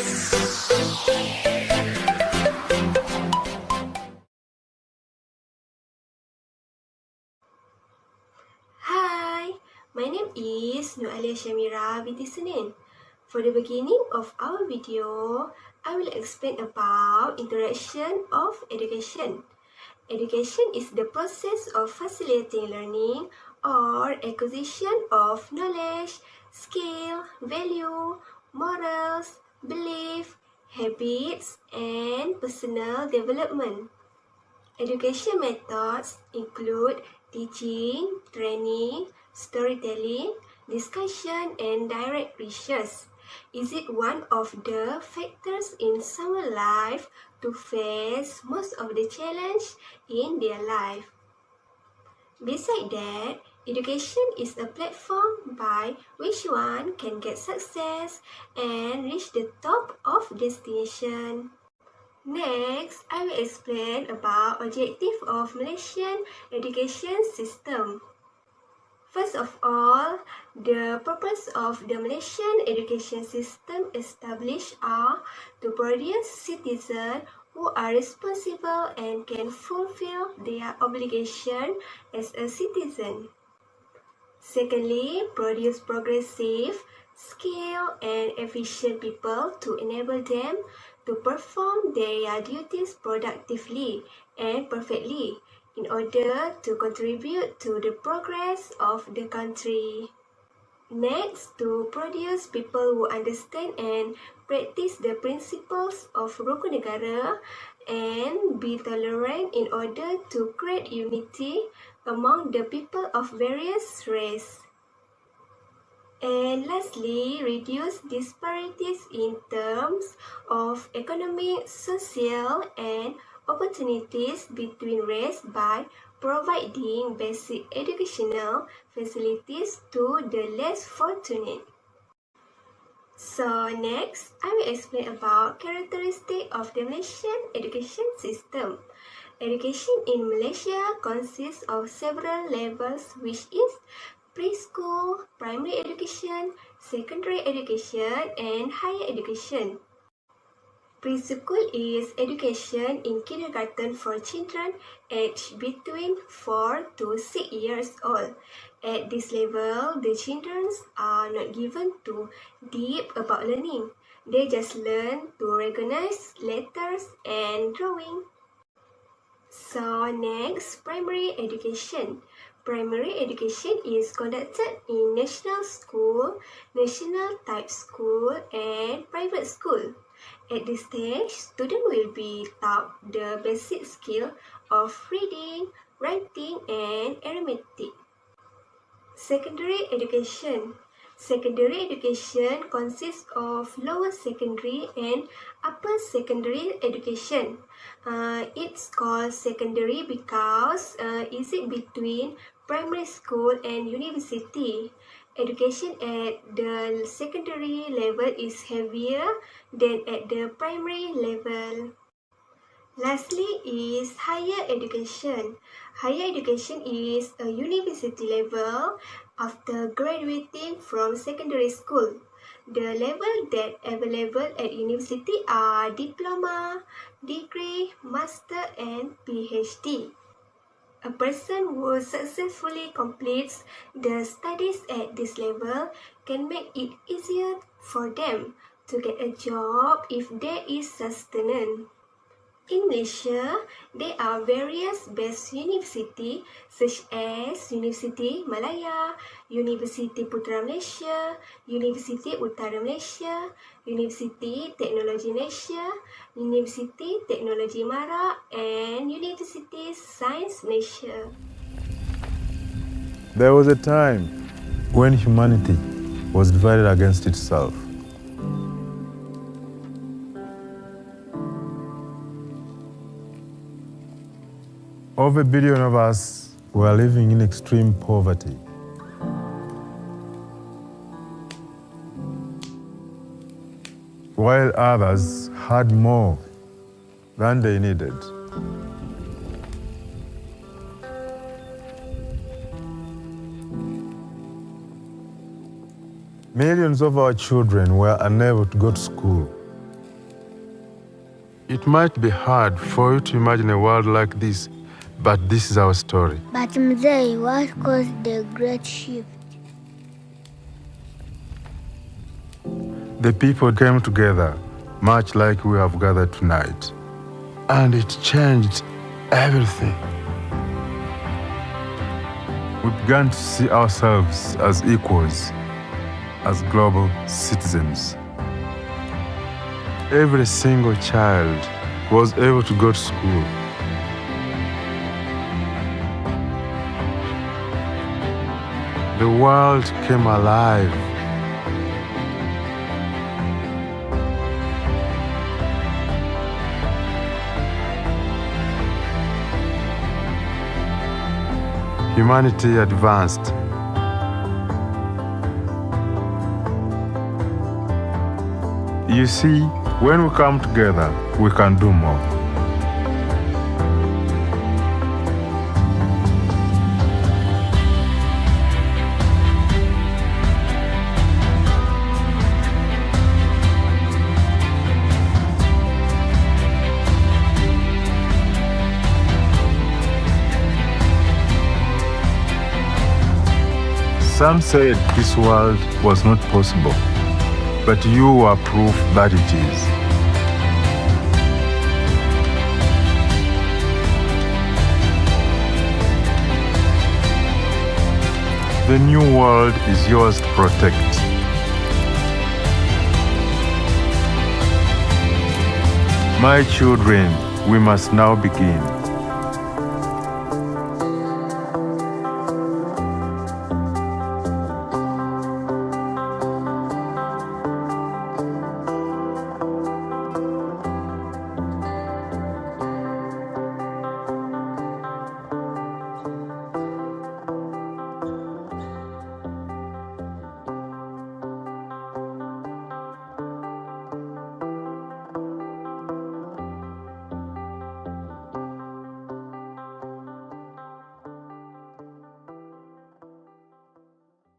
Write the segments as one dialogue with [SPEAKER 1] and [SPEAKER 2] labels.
[SPEAKER 1] Hi, my name is Noelia Shamira binti Senin. For the beginning of our video, I will explain about introduction of education. Education is the process of facilitating learning or acquisition of knowledge, skill, value, morals, belief, habits, and personal development. Education methods include teaching, training, storytelling, discussion, and direct research. Is it one of the factors in someone's life to face most of the challenge in their life? Besides that, education is a platform by which one can get success and reach the top of destination. Next, I will explain about objective of Malaysian education system. First of all, the purpose of the Malaysian education system established are to produce citizens who are responsible and can fulfill their obligation as a citizen. Secondly, produce progressive, skilled, and efficient people to enable them to perform their duties productively and perfectly in order to contribute to the progress of the country. Next, to produce people who understand and practice the principles of Rukun Negara and be tolerant in order to create unity among the people of various races. And lastly, reduce disparities in terms of economic, social, and opportunities between races by providing basic educational facilities to the less fortunate. So next, I will explain about characteristics of the Malaysian education system. Education in Malaysia consists of several levels, which is preschool, primary education, secondary education, and higher education. Preschool is education in kindergarten for children aged between 4 to 6 years old. At this level, the children are not given to deep about learning. They just learn to recognize letters and drawing. So next, primary education. Primary education is conducted in national school, national type school, and private school. At this stage, students will be taught the basic skill of reading, writing, and arithmetic. Secondary education. Secondary education consists of lower secondary and upper secondary education. It's called secondary because it's between primary school and university. Education at the secondary level is heavier than at the primary level. Lastly is higher education. Higher education is a university level after graduating from secondary school. The level that available at university are diploma, degree, master, and PhD. A person who successfully completes the studies at this level can make it easier for them to get a job if there is sustenance. In Malaysia, there are various best universities such as Universiti Malaya, Universiti Putra Malaysia, Universiti Utara Malaysia, Universiti Teknologi Malaysia, Universiti Teknologi Mara, and Universiti Sains Malaysia.
[SPEAKER 2] There was a time when humanity was divided against itself. Over 1 billion of us were living in extreme poverty. While others had more than they needed. Millions of our children were unable to go to school It might be hard for you to imagine a world like this, but this is our story.
[SPEAKER 3] But Mzee, what caused the great shift?
[SPEAKER 2] The people came together, much like we have gathered tonight, and it changed everything. We began to see ourselves as equals, as global citizens. Every single child was able to go to school. The world came alive. Humanity advanced. You see, when we come together, we can do more. Some said this world was not possible, but you are proof that it is. The new world is yours to protect. My children, we must now begin.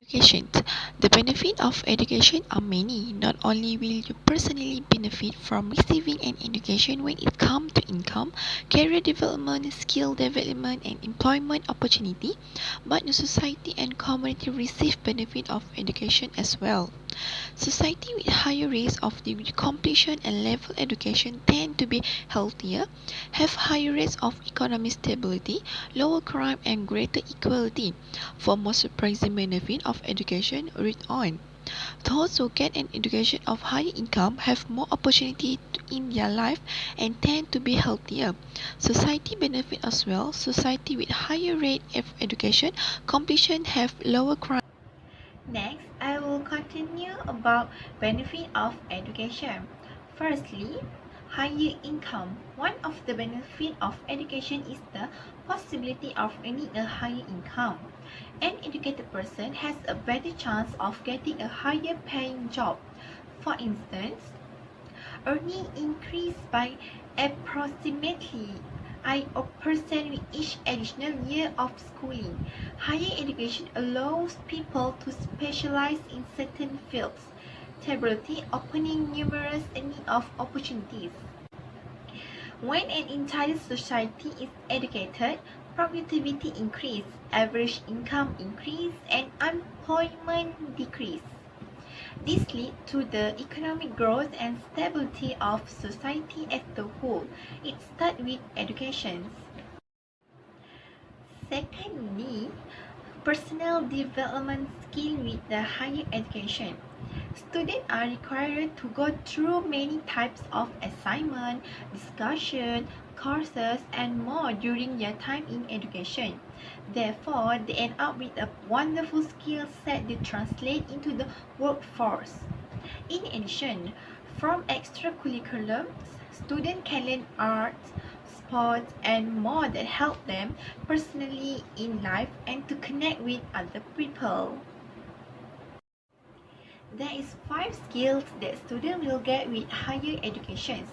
[SPEAKER 4] Education. The benefits of education are many. Not only will you personally benefit from receiving an education when it comes to income, career development, skill development, and employment opportunity, but the society and community receive benefit of education as well. Society with higher rates of degree completion and level education tend to be healthier, have higher rates of economic stability, lower crime, and greater equality. For more surprising benefit of education, read on. Those who get an education of higher income have more opportunity in their life and tend to be healthier. Society benefit as well. Society with higher rate of education completion have lower crime.
[SPEAKER 5] Next, I will continue about benefit of education. Firstly, higher income. One of the benefits of education is the possibility of earning a higher income. An educated person has a better chance of getting a higher paying job. For instance, earning increased by approximately 8% with each additional year of schooling. Higher education allows people to specialize in certain fields, thereby opening numerous of opportunities. When an entire society is educated, productivity increases, average income increases, and unemployment decreases. This leads to the economic growth and stability of society as a whole. It starts with education. Secondly, personal development skill with the higher education. Students are required to go through many types of assignment, discussion, courses, and more during their time in education. Therefore, they end up with a wonderful skill set that translate into the workforce. In addition, from extracurriculums, students can learn art, sports, and more that help them personally in life and to connect with other people. There is 5 skills that students will get with higher education.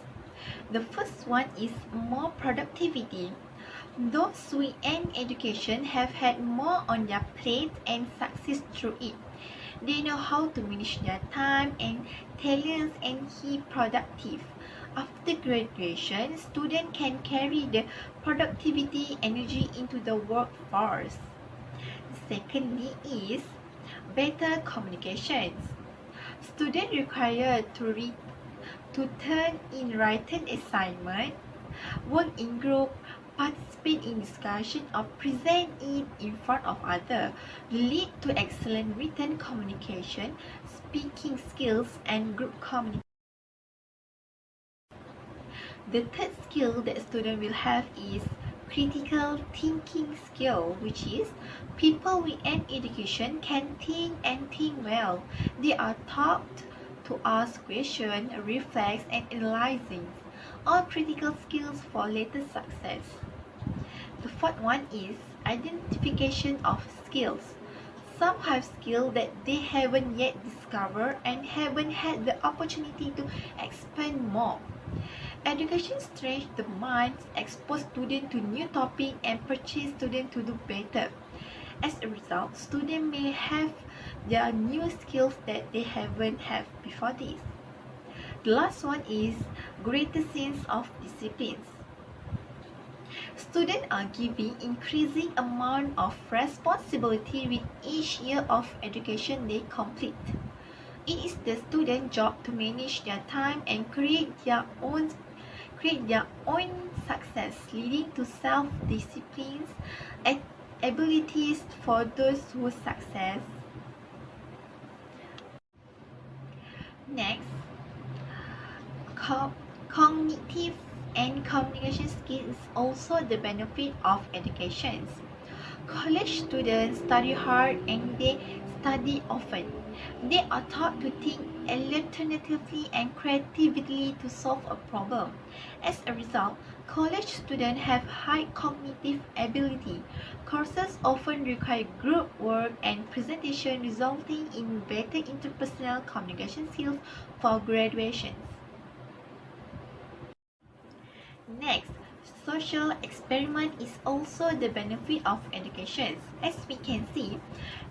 [SPEAKER 5] The first one is more productivity. Those with an education have had more on their plate and success through it. They know how to manage their time and talents and be productive. After graduation, students can carry the productivity energy into the workforce. Secondly is better communications. Students required to turn in written assignment, work in group, participate in discussion or present it in front of others lead to excellent written communication, speaking skills and group communication. The third skill that student will have is critical thinking skill, which is people with an education can think and think well. They are taught to ask questions, reflect and analyzing. All critical skills for later success. The fourth one is identification of skills. Some have skills that they haven't yet discovered and haven't had the opportunity to expand more. Education stretches the mind, expose students to new topics and pushes students to do better. As a result, students may have their new skills that they haven't had before this. The last one is greater sense of disciplines. Students are given increasing amount of responsibility with each year of education they complete. It is the student's job to manage their time and create their own success, leading to self-discipline and abilities for those who success. Next, cognitive and communication skills is also the benefit of education. College students study hard and they study often. They are taught to think alternatively and creatively to solve a problem. As a result, college students have high cognitive ability. Courses often require group work and presentation, resulting in better interpersonal communication skills for graduations. Next, social experiment is also the benefit of education. As we can see,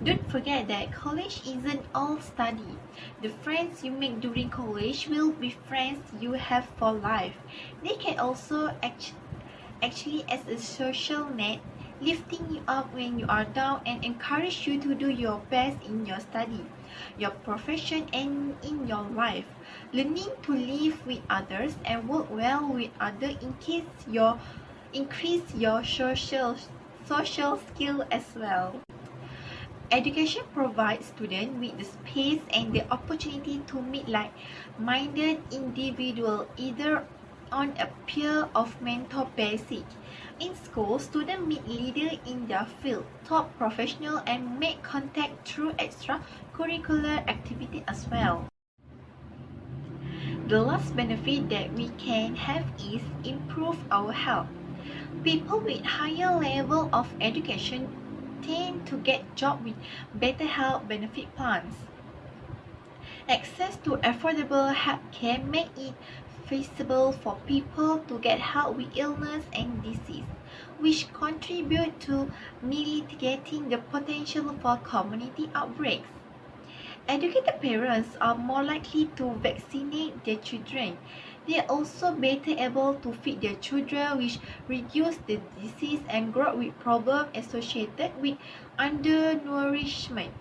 [SPEAKER 5] don't forget that college isn't all study. The friends you make during college will be friends you have for life. They can also actually as a social net, lifting you up when you are down and encourage you to do your best in your study, your profession and in your life. Learning to live with others and work well with others increase your social skill as well. Education provides students with the space and the opportunity to meet like-minded individuals either on a peer or mentor basis. In school, students meet leaders in their field, top professionals, and make contact through extracurricular activities as well. The last benefit that we can have is improve our health. People with higher level of education tend to get jobs with better health benefit plans. Access to affordable healthcare make it feasible for people to get help with illness and disease, which contribute to mitigating the potential for community outbreaks. Educated parents are more likely to vaccinate their children. They are also better able to feed their children, which reduce the disease and growth with problems associated with undernourishment.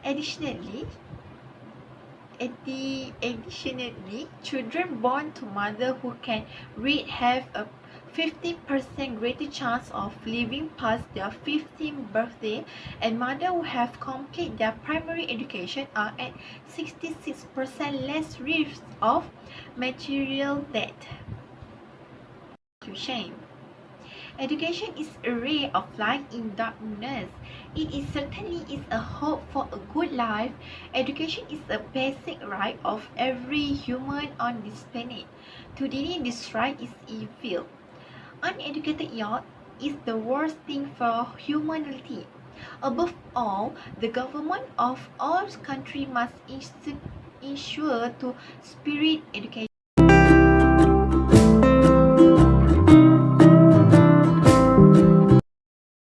[SPEAKER 5] Additionally, children born to mothers who can read have a 50% greater chance of living past their 15th birthday, and mothers who have completed their primary education are at 66% less risk of material death. Conclusion. Education is a ray of light in darkness. It is certainly is a hope for a good life. Education is a basic right of every human on this planet. To deny this right is evil. Uneducated youth is the worst thing for humanity. Above all, the government of all countries must ensure to spirit education.